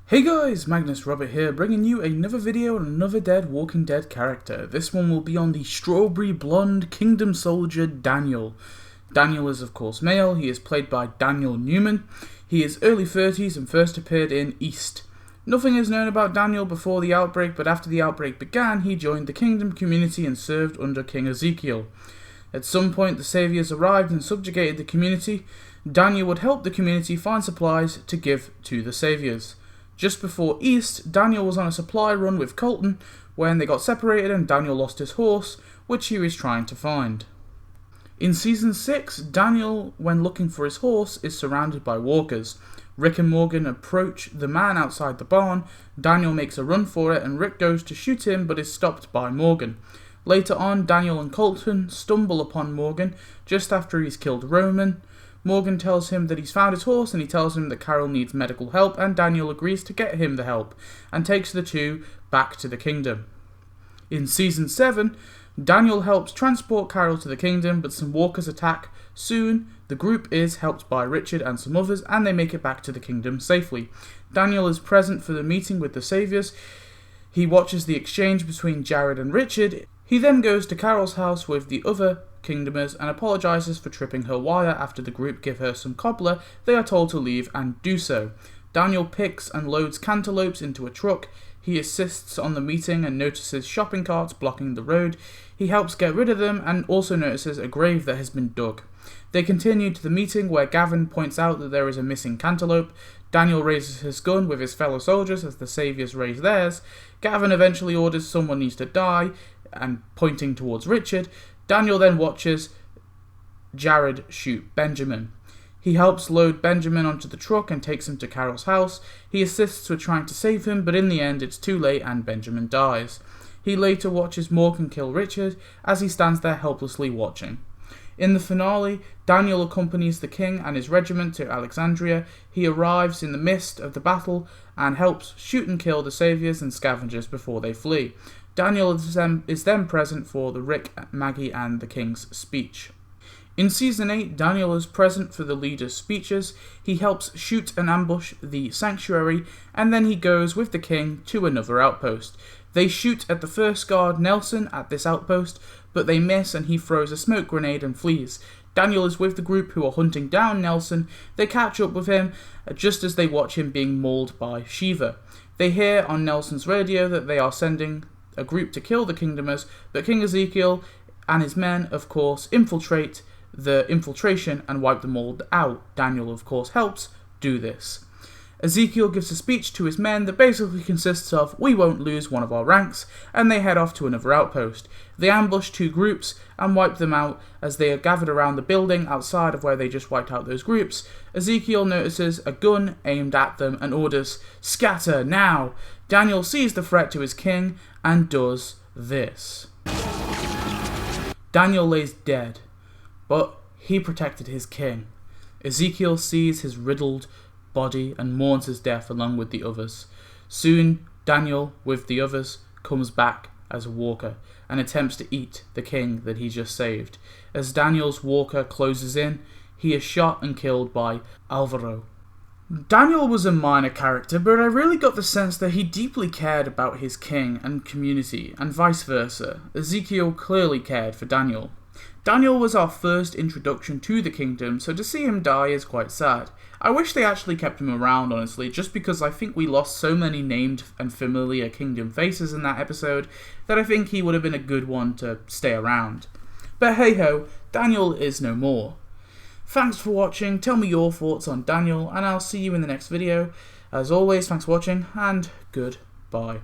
Hey guys, Magnus Robert here, bringing you another video on another dead Walking Dead character. This one will be on the strawberry blonde kingdom soldier Daniel. Daniel is of course male. He is played by Daniel Newman. He is early 30s and first appeared in East. Nothing is known about Daniel before the outbreak, but after the outbreak began, he joined the kingdom community and served under King Ezekiel. At some point, the saviors arrived and subjugated the community. Daniel would help the community find supplies to give to the saviors. Just before East, Daniel was on a supply run with Colton when they got separated and Daniel lost his horse, which he was trying to find. In Season 6, Daniel, when looking for his horse, is surrounded by walkers. Rick and Morgan approach the man outside the barn. Daniel makes a run for it and Rick goes to shoot him but is stopped by Morgan. Later on, Daniel and Colton stumble upon Morgan just after he's killed Roman. Morgan tells him that he's found his horse and he tells him that Carol needs medical help, and Daniel agrees to get him the help and takes the two back to the kingdom. In Season 7, Daniel helps transport Carol to the kingdom, but some walkers attack. Soon, the group is helped by Richard and some others, and they make it back to the kingdom safely. Daniel is present for the meeting with the saviors. He watches the exchange between Jared and Richard. He then goes to Carol's house with the other kingdomers and apologizes for tripping her wire. After the group give her some cobbler, they are told to leave and do so. Daniel picks and loads cantaloupes into a truck. He assists on the meeting and notices shopping carts blocking the road. He helps get rid of them and also notices a grave that has been dug. They continue to the meeting where Gavin points out that there is a missing cantaloupe. Daniel raises his gun with his fellow soldiers as the saviors raise theirs. Gavin eventually orders someone needs to die and pointing towards Richard. Daniel then watches Jared shoot Benjamin. He helps load Benjamin onto the truck and takes him to Carol's house. He assists with trying to save him, but in the end it's too late and Benjamin dies. He later watches Morgan kill Richard as he stands there helplessly watching. In the finale, Daniel accompanies the king and his regiment to Alexandria. He arrives in the midst of the battle and helps shoot and kill the saviors and scavengers before they flee. Daniel is then present for the Rick, Maggie and the king's speech. In Season 8, Daniel is present for the leaders' speeches. He helps shoot and ambush the sanctuary, and then he goes with the king to another outpost. They shoot at the first guard, Nelson, at this outpost, but they miss and he throws a smoke grenade and flees. Daniel is with the group who are hunting down Nelson. They catch up with him just as they watch him being mauled by Shiva. They hear on Nelson's radio that they are sending a group to kill the kingdomers, but King Ezekiel and his men, of course, infiltrate the infiltration and wipe them all out. Daniel, of course, helps do this. Ezekiel gives a speech to his men that basically consists of, "We won't lose one of our ranks," and they head off to another outpost. They ambush two groups and wipe them out as they are gathered around the building outside of where they just wiped out those groups. Ezekiel notices a gun aimed at them and orders, "Scatter, now!" Daniel sees the threat to his king and does this. Daniel lays dead, but he protected his king. Ezekiel sees his riddled body and mourns his death along with the others. Soon, Daniel, with the others, comes back as a walker and attempts to eat the king that he just saved. As Daniel's walker closes in, he is shot and killed by Alvaro. Daniel was a minor character, but I really got the sense that he deeply cared about his king and community, and vice versa. Ezekiel clearly cared for Daniel. Daniel was our first introduction to the kingdom, so to see him die is quite sad. I wish they actually kept him around, honestly, just because I think we lost so many named and familiar kingdom faces in that episode that I think he would have been a good one to stay around. But hey ho, Daniel is no more. Thanks for watching, tell me your thoughts on Daniel, and I'll see you in the next video. As always, thanks for watching, and goodbye.